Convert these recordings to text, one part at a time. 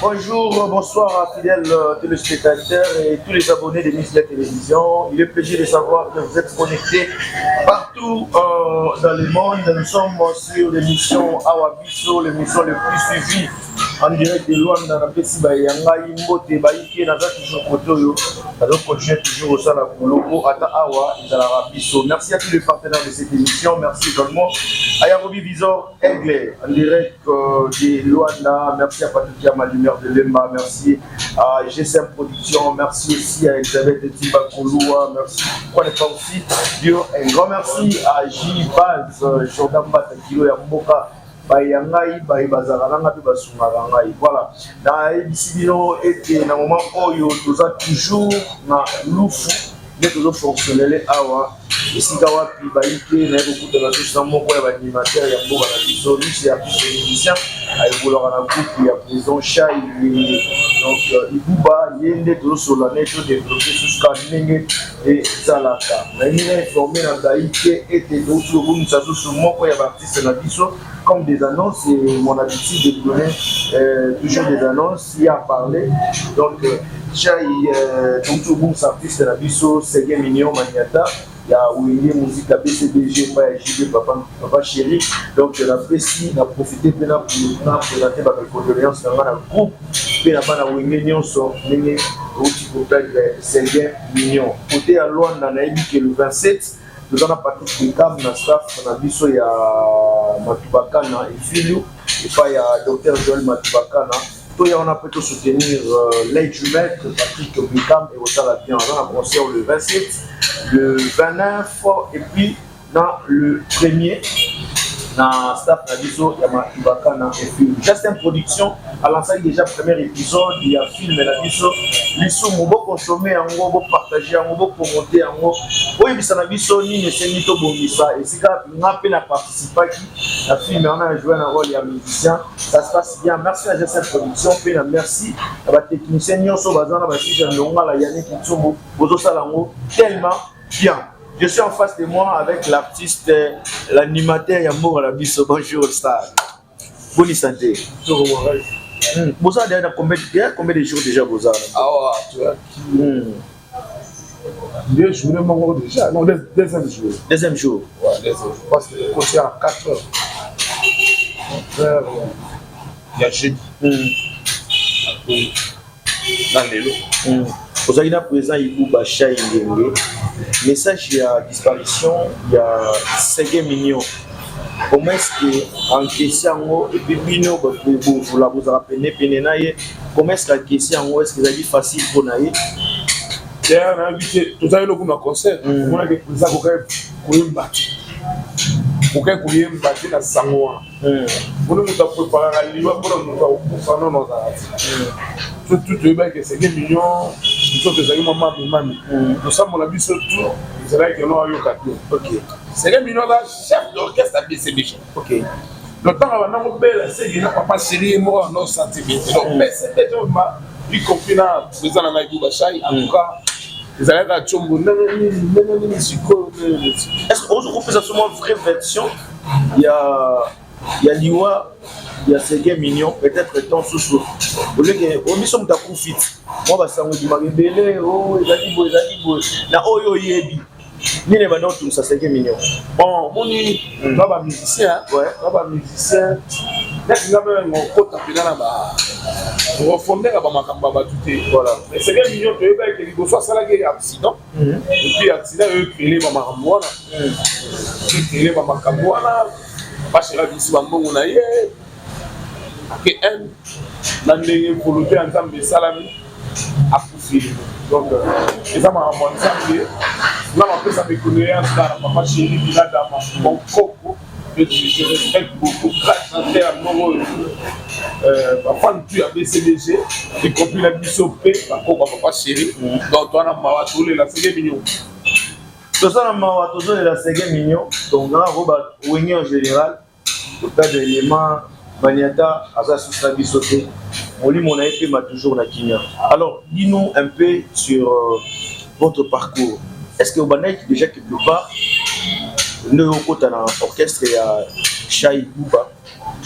Bonjour, bonsoir à fidèles téléspectateurs et tous les abonnés de Miss la Télévision. Il est plaisir de savoir que vous êtes connectés partout dans le monde. Nous sommes sur l'émission Awabiso, l'émission le plus suivie en direct de Luanda dans Pessi Bayanga, Imbote, Baïki, Naza toujours Kotoyo. Alors continuez toujours au sein de la Koloko, Ata Awa, Izalabiso. Merci à tous les partenaires de cette émission. Merci également à Yarobi Visor Aigle en direct de Luanda. Merci à Patricia Malumeur de Lemba. Merci à GSM Production. Merci aussi à Elisabeth Timba Koloua. Merci. Quoi n'est pas aussi dire un grand merci à J. Baz, Jordan Batakilo Yamboka. Bayangai, Bazaranga, Basungarangai. Voilà. Dans ici, et dans le moment où nous avons toujours na loufu, mais toujours fonctionnel awa. Ici, Kawa, puis Baïké, n'a beaucoup de la chose dans mon coin, l'animateur, il y a beaucoup de vision, c'est un peu de musicien. Il y a un groupe, il y a Prison Chai, donc Ibouba, il y a des sur la net, développé jusqu'à Nenge et Zalaka. Il y a informé dans Baïké, et d'autres jours, nous avons sur mon coin, il y a l'artiste dans la vision. Comme des annonces, c'est mon habitude de donner toujours des annonces, il y a parlé. Donc, Chai, donc tout le monde s'artiste dans la vision, Ségué Mignon, Maniata. Il y a Ouélié Musique, la BCBG, JB, Papa Chéri. Donc, la précis, on a profité pour présenter ma condoléance dans le groupe. Puis là-bas, on a Ouélié Mignon, Ségué Mignon. Côté à Luanda, on a dit le 27. Nous avons Patrick Bekam, dans le staff, dans la biso, il y a Matubakana et Filou, et pas il y a Dr Joël Matubakana. Tout on a pu soutenir l'aide du maître, Patrick Bekam et Otala Bien. On a un concert le 27, le 29, et puis dans le premier, dans le staff, dans la biso, il y a Matubakana et Filou. Justin Production, à l'ensemble déjà, premier épisode, il y a film et la biso. Les sous, on va consommer, on va partager, on va commenter, on va. Oui, ça n'a pas sonné, mais c'est Nito Bongisa. Et c'est quand on a appelé à participer, la fille, on a joué un rôle de musicien. Ça se passe bien. Merci à cette production. Merci à la technicienne. Nous sommes tellement bien. Je suis en face de moi avec l'artiste, l'animateur Yamour à la Bisso. Bonjour, Star. Bonne santé. Boza a combien de jours déjà Boza? Ah tu vois. 2 jours déjà. Non, deuxième jour. Deuxième jour. Ouais, deuxième jour. Parce que le concert à 4 heures. Il y a jeudi. Dans les lots. Vous avez présent Ibouba Chai Ndenge. Message, il y a disparition, il y a Ségué Mignon. Comment est-ce que en question et puis bino vous la vous rappelez comment est-ce qu'en question est-ce que ça dit facile pour naïe d'ailleurs on a invité tout à l'heure pour un concert on a des présidents pour battre na sangoa pour nous préparer la ligne pour nous faire nos tout bien que c'est des millions nous sommes des maman nous sommes on a vu surtout c'est là que nous avons cadeau. OK. C'est le million chef d'orchestre à BCBG. OK. Le temps avant on belle c'est il n'a pas chéri moi non sentiments. Donc BCBG y compris là président na Ibouba Chai en tout cas ils allaient à Tchombo est-ce qu'on peut ça seulement vraie version il y a Liwa il y a Ségué Mignon peut-être temps sous au lieu que on mission ta confit moi ba sango du marebele oh ezali bo na oyo yebi ni ne bano tout ça Ségué Mignon bon moni ba musicien ouais ba musicien n'est pas même mon côté là ba refonder ba makamba ba tout voilà mais Ségué Mignon tu veux que il soit ça là qui accident et puis accident eux créer ba makamba là créer ba makamba là pas chez la bisi ba mbongo na ye que un la ndenge volonté ensemble salami a poussé donc et ça m'a ensemble là on peut ça me connaître dans papa chéri là dans mon coco je respecte beaucoup grâce à mon papa tu as BCBG et compris la BCOP papa chéri donc on a mawa tous les la Ségué Mignon tout ça na mawa tous les la Ségué Mignon donc là Robert Ouéni en général au tas d'éléments Maniata, Asa Sousa Bissoté, Moli Monaïpe m'a toujours la Kenya. Alors, dis-nous un peu sur votre parcours. Est-ce que vous avez déjà quelque part, nous avons un orchestre, il y a Chai Bouba,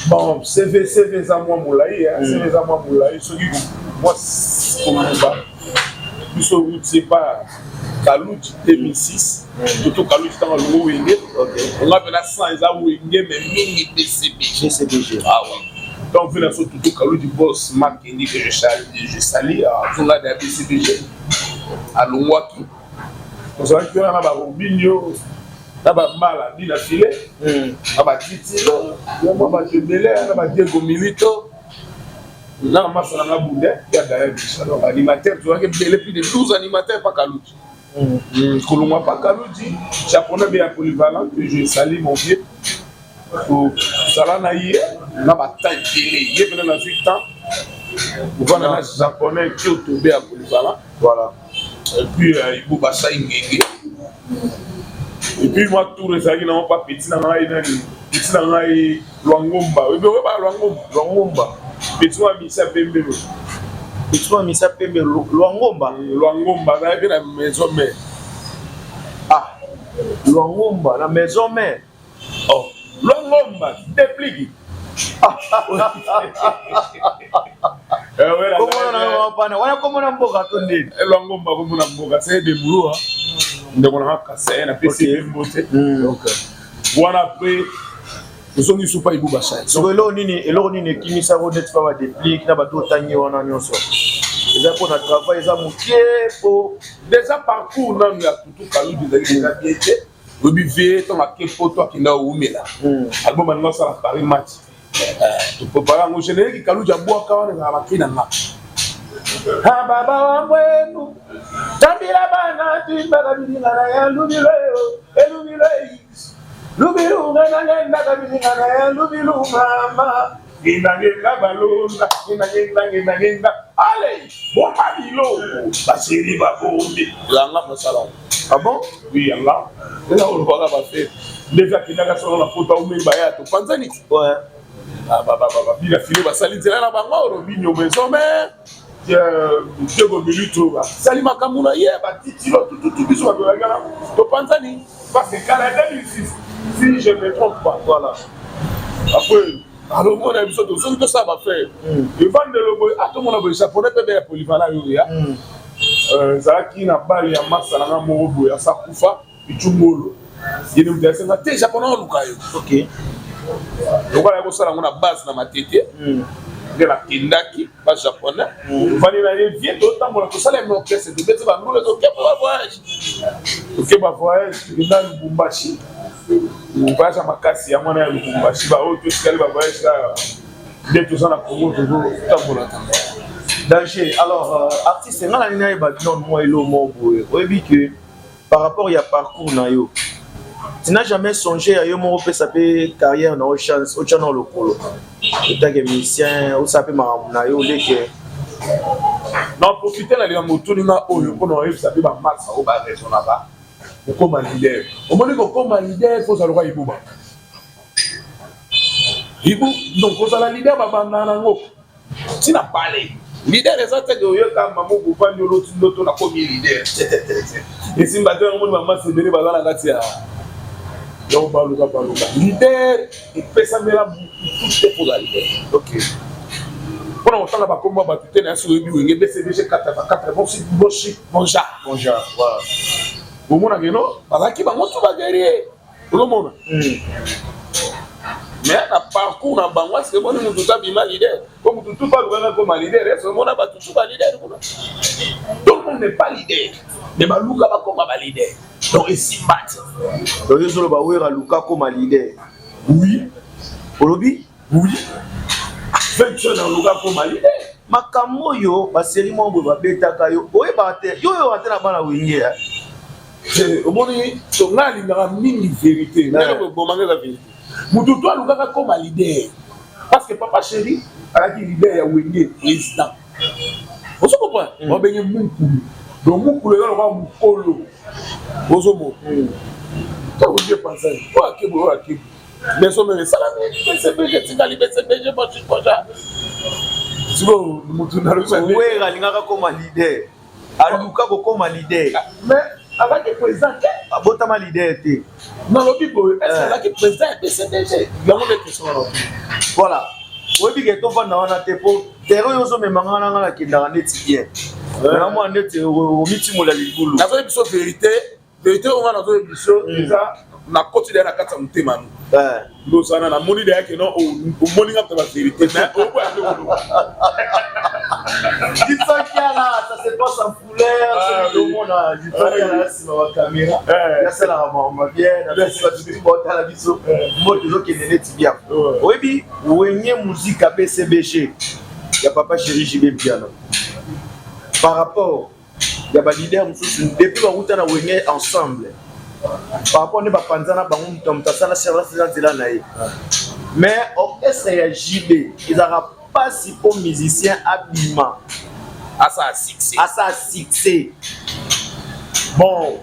Bon, CV za moi moulaï, CV za moi moulaï, ceux qui moi comme biso c'est pas Kalouti 2006, tout Kalouti dans le Wenge. On a fait 100 za Wenge mais mingi BCBG. Ah ouais. Donc on fait tout Kalouti boss Makendi que je salue à tout là de BCBG à Longwaki. On s'est fait un ba Robinho, na ba Mala di na filet, na ba Titilo, na ba Jebele, na ba Diego Milito. Là, on m'a fait un boudin, il y a d'ailleurs des animateurs, tu vois qu'il y a plus de 12 animateurs par Kalouti. Kolomwa pas Kalouti, japonais bien polyvalent, que je salue mon vieux. Salana hier, on a bataille télé, il y a maintenant 8 ans. On voit un japonais qui est tombé à polyvalent. Voilà. Et puis, il faut passer une guégué. Et puis, moi, tout le temps, n'a pas petit dans la Luangomba. Oui, mais pas Luangomba. Petit moi, Missa Pembelo. Petit moi, Missa Pembelo. Luangomba. Luangomba, là, il y a la maison mère. Ah, Luangomba, la maison mère. Oh, Luangomba, déplique. Comment on a mboka tonde? Luangomba, comme on a mboka, c'est des boulots. Donc, on a cassé, on a PC, donc, voilà, après. Nous sommes ici pas Ibou Bachar. Donc, alors, nini qui ça va être pas déplique, na bateau tangi wana nyonso. Déjà pour notre travail, ça moukié pour déjà parcours non il y a tout Kalou déjà bien été. Le bivé ton a kepo toi qui na oumela. Album maintenant ça la Paris match. Tu peux pas en général qui Kalou jabou ka wana na makina na. Ha baba wa mwenu. Tambila bana timbala bilingana ya lubilo elubilo. Lubilu ngana kabinga ya lubilu mama ginga balonda ginga allez bon habilo basiri babombi langa masala. Ah bon? Oui Allah là on va pas faire déjà qu'il a sur la photo au même baya to panzani ouais ah baba il a filé basali tela na bango robinho maison mais Diego Milito sali makamuna ye batitilo tout biso ba gala to panzani parce que Canada 2006 si je ne me trompe pas, voilà. Après, alors on a besoin de ce que ça va faire. Le vent de l'eau, à tout le monde, le japonais peut bien polyvalent. Zaki n'a pas les amas, ça n'a pas mon à sa koufa, et tout le monde. Il nous dit, c'est japonais ou lukayo. Ok. Donc, on a base dans ma tête. De la Kendaki, pas japonais. Vanilla vient d'autant pour ça les mots c'est de mettre dans le OK pour voyage. OK pour voyage, dans le Bumbashi. On va à Makassi, à mon avis, le Bumbashi, bah oh tout ce qu'elle va voyager là. Dès tout ça la Congo toujours tant pour l'attendre. Danger. Alors artiste, on a une bah non moi et l'eau mon boy. Oui que par rapport il y a parcours na yo. Tu n'as jamais songé à mon s'appeler carrière dans chance au channel le polo. Tu es musicien ou s'appeler na yo leke. Non profiter la liga motolinga oyo pour nous s'appeler ba max au ba raison là-bas. Comme un leader. Au moment où comme un leader faut savoir Ibouba. Ibou donc faut savoir leader ba banana ngo. Tu n'as pas les leader les autres que yo ka maman pour pas l'autre na comme leader. Et si mbato ngo maman se bele ba na katia. Donc, l'idée est pessamment tout est pour la leader. Ok. Pendant longtemps, là-bas, comme moi, tu es sur le bureau, il y a BCBG 4 bon genre. Voilà. Au monde, il y a qui va monter à guerrier. Tout le monde. Mais le parcours dans Bangwa, c'est bon, nous sommes bien leader. Comme tout le monde comme leader, c'est le monde a tout le leader. Tout le monde n'est pas leader. Mais Luka va comme leader. Donc, ici, donc, il y a Luka comme leader. Oui. Olobi? Oui. Fait dans Luka comme leader. Makambo yo, ba série mo ba betaka yo. Oye ba te, yo ate na bana wenge. Au monde, on a une vérité. Mais bon, la vérité. Mututu a Luka comme leader. Parce que papa chéri, a dit leader ya wenge président. Vous comprenez? On va gagner Moukulu. Donc Moukulu est là, Moukolo. Bozomo. Quand vous dites pas ça, quoi que vous avez mais ça me salami, c'est bien que tu as libéré, c'est bien que tu as si vous nous tournez le leader. Aluka comme leader. Mais Avec le président, Abotama leader était. non, le Bibo, est-ce que le président est PCDG? Il y a des questions. Voilà. Oui, puis que tu vas dans un tépo, terreau, ils ont même un qui est dans un étudiant. Là, moi, on est au mythe de l'Iboulou. La vérité, vérité, on va dans une émission, déjà, on a continué à la carte en témoin. Nous avons la monnaie derrière que non, au morning after la vérité. Mais au bout il faut qu'il y a là, ça se passe en couleur, c'est le monde a du temps, il y a là, c'est ma caméra. Là, c'est la maman, bien, là, c'est la petite boîte à la biseau. Moi, toujours qui est né, tu viens. Oui, puis, où est la musique à BCBG? Il y a Papa Chéri JB Piano. Par rapport, il y a des leaders, depuis que nous sommes ensemble. Par rapport à Panzana, mais orchestre et JB, ils n'ont pas si pour musiciens habillement. à ça succès. À ça succès. Bon,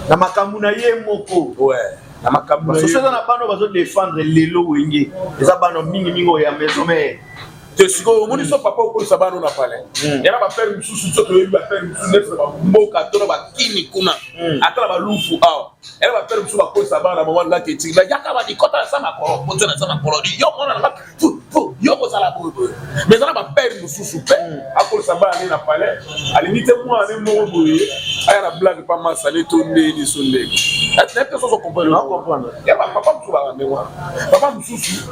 na makamuna ye moko. Ouais. Na makamuna. Parce que dans la bande, on va défendre les lots wenge. Les abandons mingi ya maison mais. Tu sais que mon histoire papa au ça bano na parler. Il y a pas faire sous sous tu va faire sous neuf mboka to ba kini kuna. Atala ba lufu ah. Elle va faire sous ba ko ça bana moment là que tu va yaka ba di kota ça ma ko monter na ça ma ko di yo mona na fu yo ko ça la bo. Mais ça va faire sous sous pe. A ko ça bana na parler. À limite moi ne mo boye. Aya na blague pas mal ça les tourner ni sonde. Est-ce que ça comprendre? Il y a papa sous ba mémoire. Papa sous sous.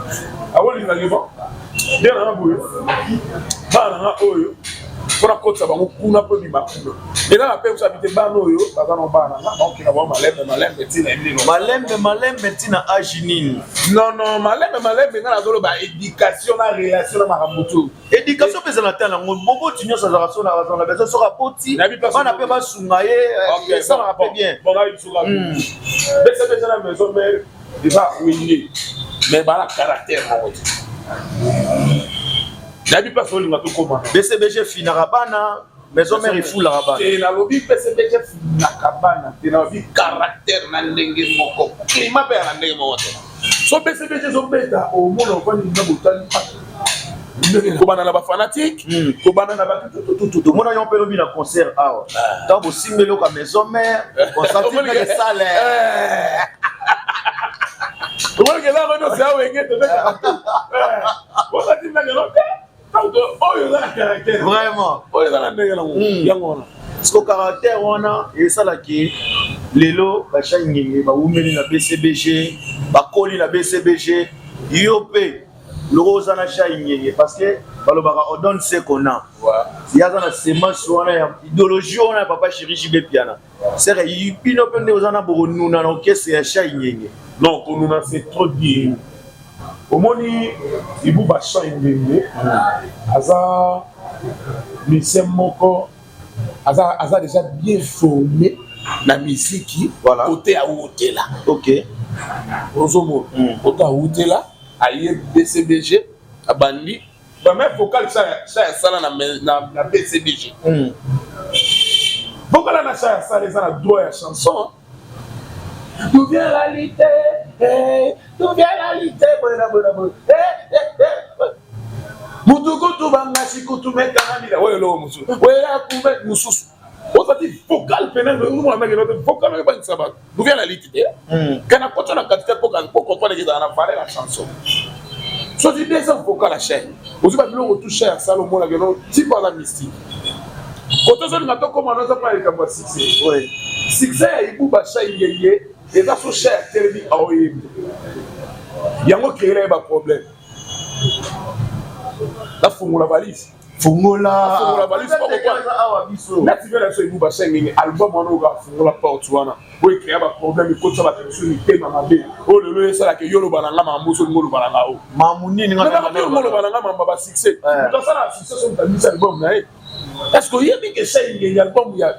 Ah oui, il va vivre. Bien na boye. Bana oyo pour akotsa bango kuna pe bimakuna et là la paix vous habitez bana oyo bazana bana donc il va voir malembe tina emili malembe tina ajinini non malembe na zolo ba éducation na relation na makambutu éducation pesa na tala ngo bobo tinyo sa relation na besoin sera poti bana pe ba sunga ye ça va rappeler bien bon là il sera bese na maison mais déjà oui mais bala caractère Nabi pas sur l'ingato comment BCBG finarabana maison mère il fout la rabana et la lobby BCBG finakabana et la lobby caractère na ndenge moko climat pe na ndenge moko so BCBG zo beta au monde on va ni botali ko bana na ba fanatique ko bana na ba tout monde yon pelobi na concert ah quand vous simbelo ka maison mère concert de salaire comment que là on ça wenge te beta on va dire vraiment parce que caractère wana esalaki lelo bashangenge baumeli na BCBG bakoli na BCBG yope loza na shangenge parce que balobaka on donne ce qu'on a yaza na semence wana ya idéologie wana papa Chéri JB Piano c'est vrai yipino pende ozana bonuna na orchestre ya shangenge non konuna c'est trop bien. Omoni ibu basha ingenge aza musicien moko aza déjà bien formé na musique voilà côté à hôtel OK ozomo côté à hôtel aye BCBG abandi ba même vocal ça na BCBG vocal na ça les a droit à chanson. D'où vient la lité? D'où vient la lité? Mutukutu bangashi kutumeka ngamira. Ouais lo musu. Ouais la kume mususu. On ça dit vocal pénal nous on a mis notre vocal on va savoir. D'où vient la lité? Kana kota na katika pour comprendre que dans la chanson. So dit des vocal à chaîne. Aussi pas bilo toucher à Salomon la gueule type par la mystique. Quand on a comment on a pas comme succès. Ouais. Succès ibu basha yeye. Et ça so cher télé a oyi yango créer ba problème la fungula valise fungula valise pas pourquoi mais tu veux la so ibu ba sengini album on ga fungula porte wana oui créer ba problème ko ça ba tension thème mabe o le ça la que yolo bananga mambuso ngolo bananga o mamunini ngana ngolo bananga mamba ba succès donc ça la succès son ta mise album na est-ce que y a des que c'est une album il y a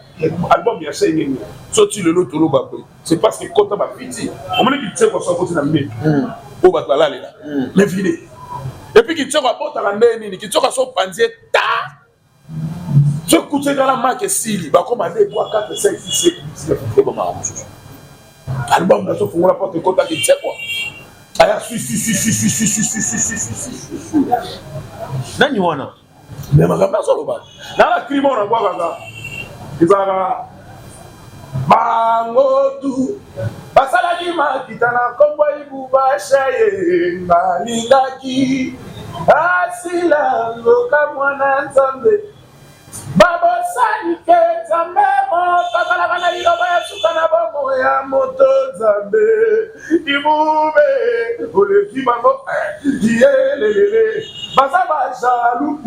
c'est une sorti le lot tolo ba c'est parce que quand on va piti on me dit que tu sais quoi ça côté na mbé o ba la là mais vide et puis qui tu sais quoi porte la ndé ni qui tu sais quoi so pandier ta ce coûter dans la marque sili ba comme 2 3 4 5 6 7 8 ba ma album da so fungula la porte côté qui tu sais quoi aya si nani wana mais ma caméra sur le bas dans la crime on voit ça ils ont Mangotu basalaki makita na kombo ibuba shaye malingaki asila loka mwana nzambe babosani ke nzambe motakalaka na liloba ya suka na bomo ya moto nzambe ibube oleki bango yelelele baza bajalu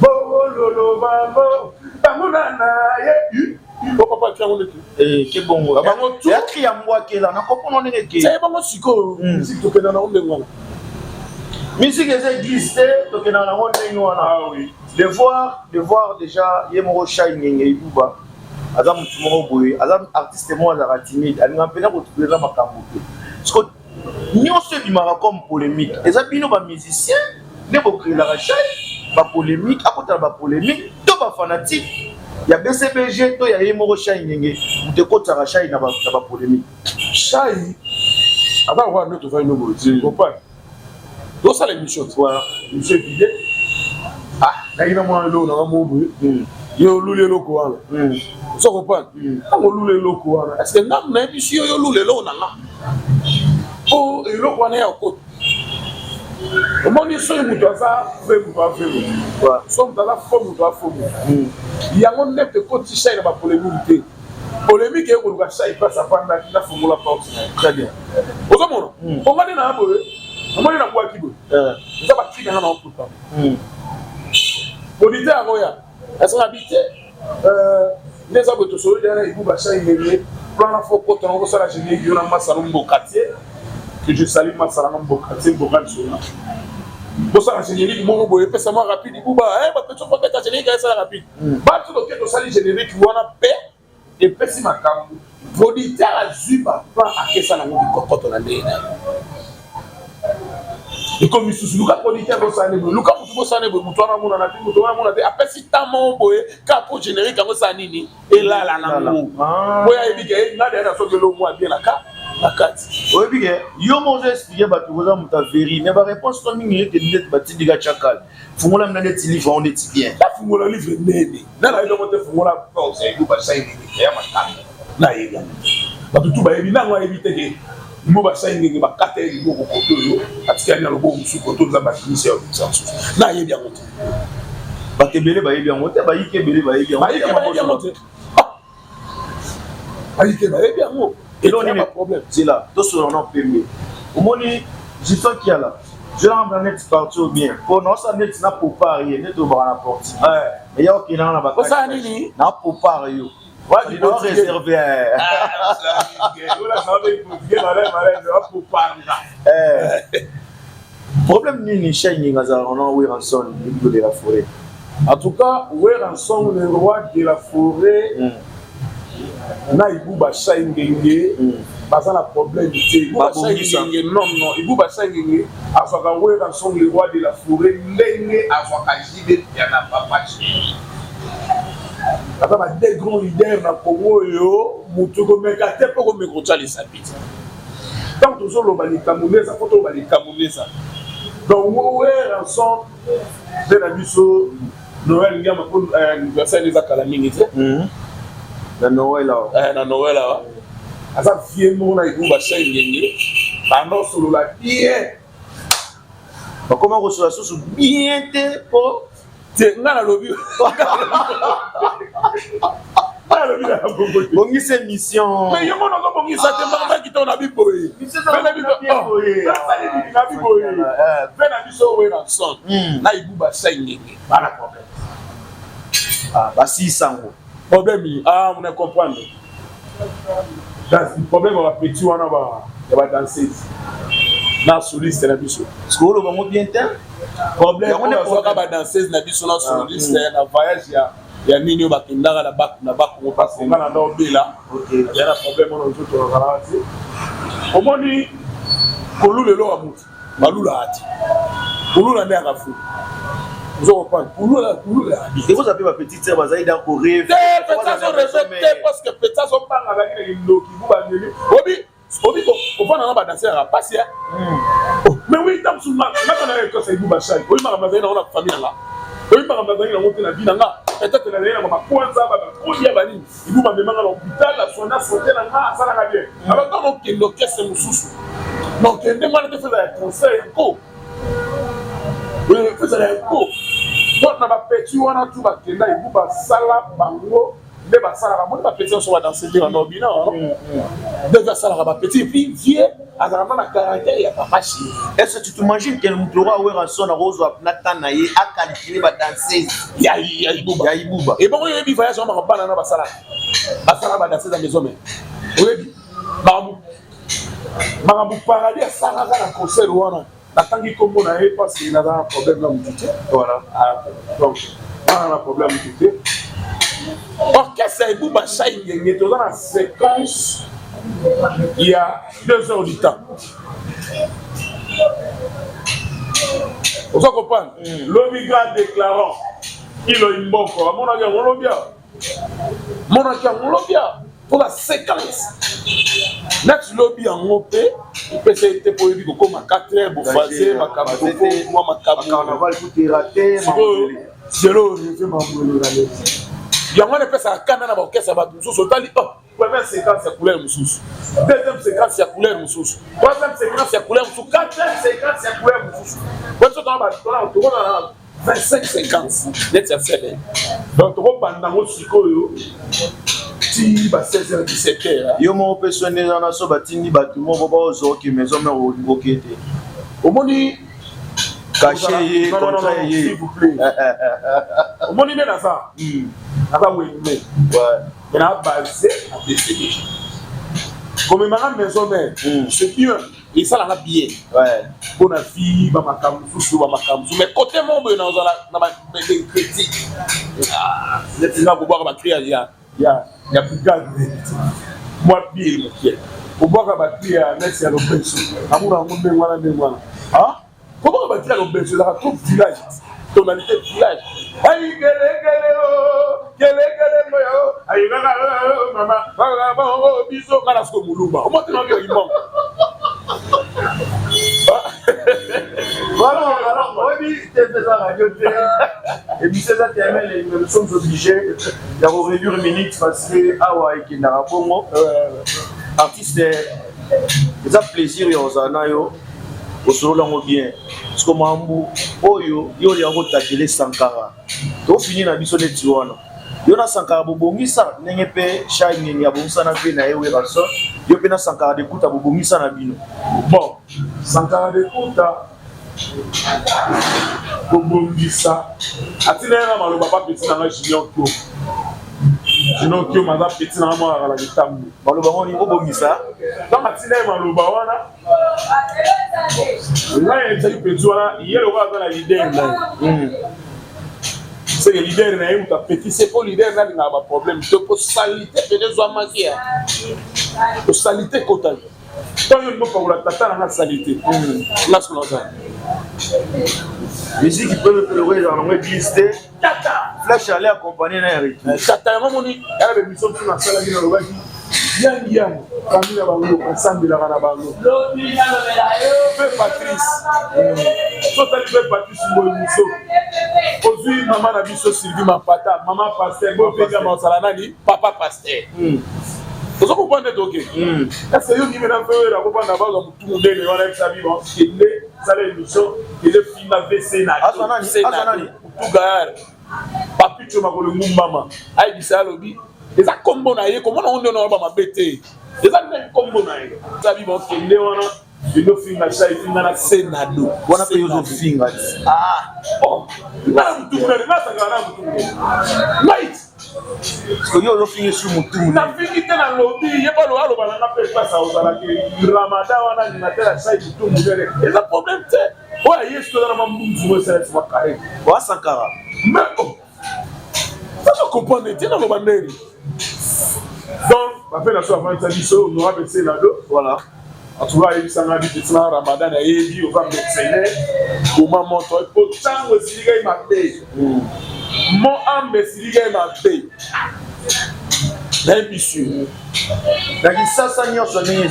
bololo bango bamuna na ye papa qui a mon équipe. Que bon. Il y a qui a moi qui est là. On est qui. C'est bon siko. Musique to kena na onde ngwana. Musique est glissé to kena na onde ngwana. Ah oui. De voir déjà Yemoro Shining et Ibuba. Azam Tumoro Boy, Azam artiste moi la timide. Elle m'a appelé pour trouver la makambo. Parce que nous ceux qui m'a comme polémique. Les abino ba musiciens, ne pas créer la rachai, ba polémique, à côté ba polémique, to ba fanatique. Il y a BCBG, il y a Yemoro Shining, ou de côté la rachai na ba polémique. Chai. Avant voir notre va une mot, tu comprends? Donc ça l'émission. Voilà. Monsieur Bidé. Ah, d'ailleurs moi là on a mon bruit. Yo lule loko wana. So comprendre? Quand on lule loko wana, est-ce que nam na émission yo lule lo na nga? Oh, et loko wana ya ko. Comment ni so mutu asa fe mutu afe. Voilà. So mutu asa fo mutu afo. Yango net ko ti chai na ba polémique. Polémique et ko ka chai passe à panda na formula porte. Très bien. Ozomono. On va na abo. On va na kwa kibo. Ça va tirer na on pas. Auditeur Agoya, est-ce qu'on habite les abotos solidaires et vous bachez immédiat plan la fois quand on reçoit la génie il y a Massalon quartier que je salue Massalon quartier Bogan Sona. Pour ça la générique mon boy peut ça rapide il bouba eh bah peut-on pas ta générique ça rapide. Bah tout le temps le générique on a paix et pessi ma cam. Auditeur azuba pas à que ça na mon cocotte on a né. Et comme il se Lucas Politaire Bossane, Lucas Bossane, Moutoana Mouna, Moutoana Mouna, après si t'as mon boy, capo générique à Mossanini, et là, là, oui, il dit qu'il y a des raisons de l'eau, moi, bien la carte. Oui, bien, yo mangé expliqué, bah, tu vois, ta véri, mais ma réponse, comme il est net, bah, tu dis que chakal. Foumoula m'a dit livre, on est bien. La Foumoula livre n'est pas. Là, il a monté Foumoula, c'est un groupe à Saïd, il y a ma table. Là, il y a. Bah, tout va évidemment, on va éviter que. Moba Saïd, ba katel go ko yo atika na lobo musu ko to za ba finisi ya sansu na yebi amote ba kebele ba yebi amote ba yikebele ba yebi amote ba yebi amote et là on a un problème c'est là tout sur on pembe au moni je sens qu'il y a là je l'en net partout bien pour non ça net na pour parier net au bras la porte mais il y a aucun na ba ça nini na pour parier. Ouais, il doit réserver. Problème ni Shining Azar, on a Weranson, le niveau de la forêt. En tout cas, Weranson, le roi de la forêt, na Ibouba Shining, pas un problème. Ibouba Shining, non, Ibouba Shining, à ce que Weranson, le roi de la forêt, l'ennemi à ce que Jibé, il n'y en a pas chéri. Des grands leaders dans le Congo, Moutouko Mekate, pour me contrôler les habits. Tant que toujours le Camerounais, ça faut les Camerounais. Donc, où est ensemble de la Bisso, Noël, il y a un anniversaire des Akalamini. La Noël là. La Noël là. À ça, fièrement, on a eu un bassin gagné. Pendant ce là, bien. Comment recevoir ça sous bien pour. C'est là le lobby. Bon, c'est mission. Mais il y a un autre qui s'est demandé qui t'en a vu boy. Il s'est demandé boy. La vie boy. Ben a vu ça où est ensemble. Là il bouba 5 000. Pas de problème. Ah, bah 600 euros. Problème, ah, on a compris. Le problème, on va petit, on va danser. Na soliste na biso. Parce que on va bien temps. Problème on va danser na biso na soliste na voyage ya nini bakindaka na bac on passe na ndobela. OK. Il y a un problème on a tout ralentir. Omoni kolule lo amuti. Balula ati. Kolula ndé akafu. Vous comprenez? Kolula. Et vous appelez ma petite sœur Bazaï dans Corée. Parce que peut-être son père avec les loki vous va venir. Obi ko fana na ba danser à passer. Mais oui, tam sous ma na kana ko sai buba sai. Oui ma ma na famille là. Oui ma ma na monter na vie nga. peut-être la dernière maman kwanza ba kolia bani ibu ba memanga l'hôpital la sona santé na nga ça la bien alors quand on kendo kese mususu donc kende mwana te faire un conseil encore oui faire un coup donc na ba petit wana tu ba kenda ibu ba sala bango de ba sala ba ba petit so dans ce dire en obina de ba sala ba petit puis vieux à la caractère ya papa chi. Est-ce que tu t'imagines qu'elle montera où est son rose ou natana et a qualifié ba danseuse ya ibuba et bon il y voyage on va pas na ba sala ba danseuse dans maison mais oui Maramou paradis à sala na concert wana natangi kombo na parce qu'il a un problème là mututé voilà donc on a un problème mututé orchestre ibuba chai ngenge to dans la séquence il y a 2 heures du temps. Vous comprenez? L'obligat déclarant qu'il a une bonne fois. Mon avis, on l'a bien. Pour la séquence. Next lobby en mopé, il peut être pour lui comme à 4 heures pour faire ma carnaval tout raté. C'est l'eau, je fais ma boule. Il y a un peu ça canana ba orchestre ba mususu tali première séquence c'est couleur mususu deuxième séquence c'est couleur mususu troisième séquence c'est couleur mususu quatrième séquence c'est couleur mususu quand tu as 25 séquences net c'est fait donc tu pendant mo sikoyo ti ba 16h 17h yo mo personnel na so batindi batu mo bobo zo ki maison mais au kete au moni caché contrat s'il vous plaît au moni na ça aba wemme ouais na basé à décider comme ma maison mère c'est bien et ça la bien ouais pour la fille ba makambu mais côté mon ben na ba critique c'est là pour boire ba crier ya brigade moi bien mon pied pour boire ba crier merci à l'obéso amuna ngombe ngwana ah comment ba crier à l'obéso là tout village tonalité village aïe gele moyo aïe mama ba biso kana sko mulumba o moto na yo imam voilà alors oui c'est ça radio et puis c'est ça terminé nous sommes obligés de réduire une minute parce que awa ikina bongo artiste ça plaisir yo zana yo osolola ngo bien parce que mambu oyo yo ya kotakele Sankara to fini na biso neti wana yo na Sankara bobongisa ndenge pe shine ya bongisa na pe na ewe raso yo pe na Sankara de kuta bobongisa na bino bon Sankara de kuta bobongisa atina na maloba pa petit na Junior Kyo maza petit na mo ala kitambu maloba ngoni bobongisa donc atina maloba wana là il y a une personne il y a le roi dans la leader c'est le leader na eu ta petit c'est pour leader na nga ba problème to pour salité peut zo makia to salité kota to yo mo pa la tata na salité là ce qu'on a musique qui peut le jouer dans le glissé tata flash aller accompagner na Eric tata moni ala be mission sur la salle na lo yang kamila bango ensemble la kana bango pe Patrice totali pe Patrice Moïso ozui mama na biso Sylvie Mapata mama pasteur bo pe ma sala nani papa pasteur ozo ko pande toke est-ce que yo ni mena fe ra ko panda ba zo mutu mudele wana exabi bon kende sala émission ile fina VC na azanani tout gare papi tu makolo mumama ai bisalobi eza kombo na ye comment on donne ba mabete eza même kombo na ye sabi bon kende wana ino finga chai finga na senado wana pe yo finga oh na mutu na sangara mutu right ko yo finga su mutu na fingi tena lobi ye ba lo alo bana na pe pasa ozala ke ramada wana ni natela chai mutu mudele eza problème te wa yesu na mambunzu mo sala kwa kare wa Sankara mais ça comprendre tena lo banderi. Donc, après la soirée, on aura baissé la dos. Voilà. En tout cas, il s'en a dit que Ramadan a été au camp de Sénèque. Comment montrer pour tant que Siliga m'a payé. Mon âme de Siliga m'a payé. L'ambition. Donc, ça, ça n'y a pas de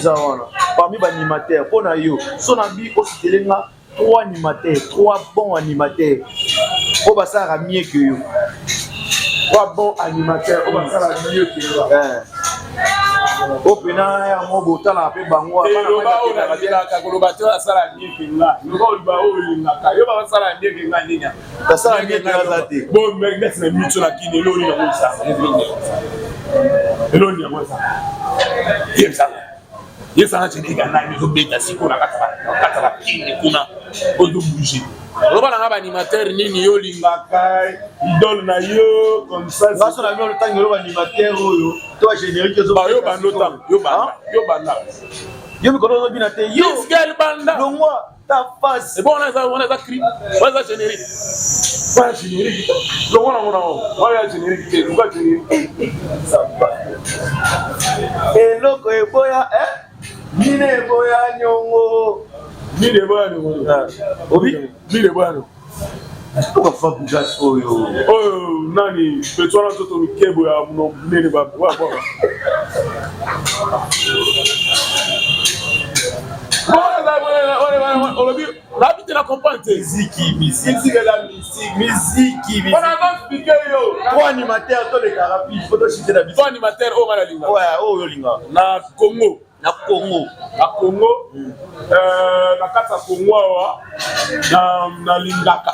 parmi les animateurs. Pour nous, son ami aussi, il y a 3 animateurs, 3 bons animateurs. Pour ça, il y a mieux que vous. Quoi bon animateur, on va faire la mieux que ça. Au pénal, il y a un mot botal à peu bango. Et le bas on a dit la cagolobateur à ça la mieux que là. Le bas on va où la caillou va ça la mieux que là ligne. Ça la mieux que là zate. Bon mec, laisse les minutes sur la qui ne l'oni à ça. L'oni à ça. Il ça. Il ça tu dis gana ni obeta siko na kata la kine kuna odo bouger. Roba na ba animateur nini yo lingaka idole na yo comme ça. Parce que la mieux le temps yo animateur yo. Toi générique yo ba yo banota yo banda. Yo mi kono bina te yo. This girl banda. Le moi ta face. C'est bon on a ça cri. On a générique. Pas générique. Le moi on a générique. Le quoi générique. Et loko e boya Mine boya nyongo. Mine boya nyongo. Obi? Mine boya nyongo. Pourquoi faire bougas oyo? Oh, nani, petro na toto mikebo ya muno mine ba. Wa ba. On habite la campagne. Musique. On a pas expliqué yo. Trois animateurs, tous les carapis, photo cité la musique. Trois animateurs au Malalinga. Ouais, oh yolinga. Na Congo. Na Congo. Na kata Congo na Lingaka.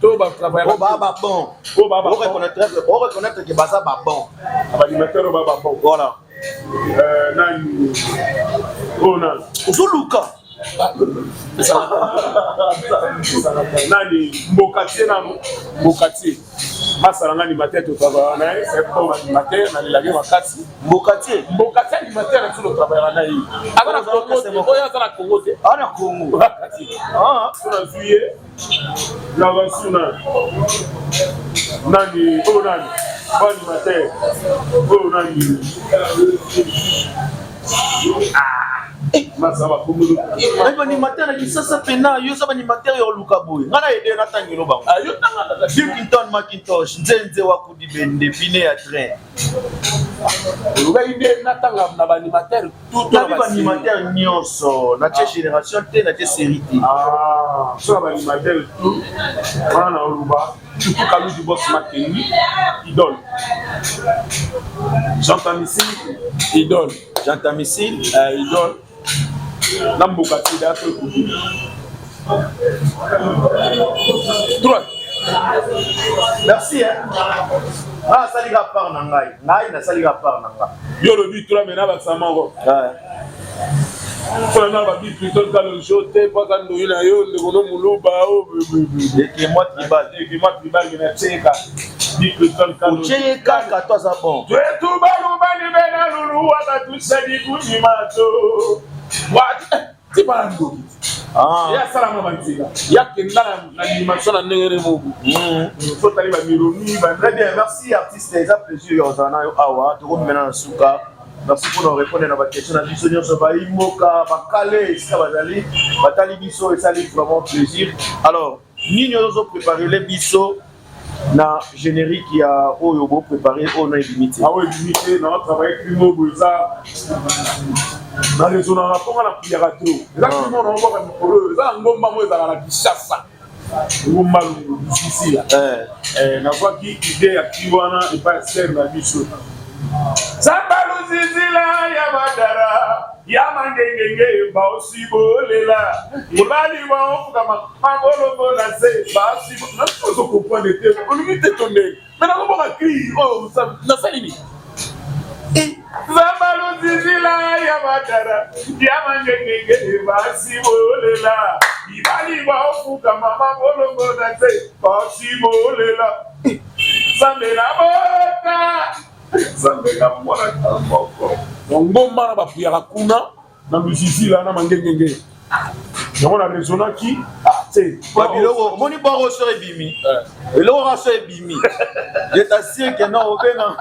To ba travailler. Oh baba bon. On reconnaître que baza ba bon. Animateur baba bon. Voilà. Nani. Oh nan. Zuluka. Nani Mbokati masala ngani matete travailler na c'est pour animateur na la game makati Mbokati animateur na tout travailler na yi agora Congo oya za na Congo te ana Congo suna juillet na vasuna nani animateur nani masaba kumulu animateur na kisasa pena yo saba animateur yo luka boy ngana ede na tangelo bango yo tanga Bill Macintosh nzenze wa kudi bende pine ya train luka ide na tanga na ba animateur tout na ba animateur nyonso na tie génération te na tie série te so ba animateur tout wana oluba tout kalu du boss Makengi idole j'entends ici idole idole Nambokati d'être coupé. Droit. Merci salira par nangai. Na salira par nanga. Yo le but toi maintenant va samango. Pour na ba but plutôt dans le jeu te pas quand nous na yo le gono muluba o et moi tribal na teka. Dit plutôt quand teka ka toi ça bon. Tu es tout baluba ni bena lulu wa tout ça dit kuni mato. C'est pas un goût. Ya salama banzila. Ya kenda na animation na ndengere mobu. Faut aller ba mironi ba. Très bien, merci artiste, ça plaisir yozana yo awa, to remena suka. Merci pour nous répondre à votre question. La vision sur Baïmoka, Bakale, Skabazali, Batali Bisso, et ça fait vraiment plaisir. Alors, nous avons préparé les Bisso. Na générique qui a Oyobo préparé on a limité. Ah oui, limité, on a travaillé avec Primo Boza. Dans les zones on a la prière à tout. Exactement, on voit pour eux. Ça, on va moi dans la Kishasa. On va ici là. Na voix qui idée à Kiwana et pas ser na biso. Sambalu zizila ya madara. Ya mangengenge ba osibolela. Ibali wa ofuka magolo na se ba osibo. Na so comprendre te. On lui te tonner. Maintenant on va crier. Oh, ça na salini. Sambalu zizila ya madara. Ya mangengenge ba osibolela. Ibali wa ofuka magolo na se ba osibolela. Sambela bota. Ngomba na bapuyaka kuna na musisi là na mangengenge yango na résona ki te babiloko moni boro so ebimi eloko raso ebimi je t'assure que non obenga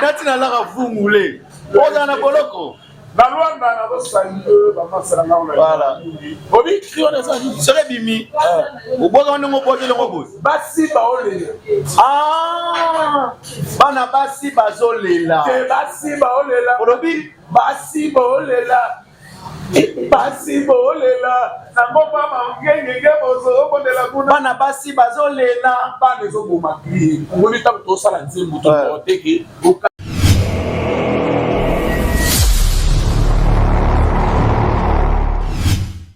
natina lara vungule oza na boloko na Rwanda na bosali bamasala na ona voilà obi krione ça ni sere bimi oboza ndongo bote longo bote basi baolela bana basi bazolela te basi baolela olobi basi baolela basi bolela nango mama ngenge bozo bonela kuna bana basi bazolela bana ezoboma omoni ntango tosala nzembo toteke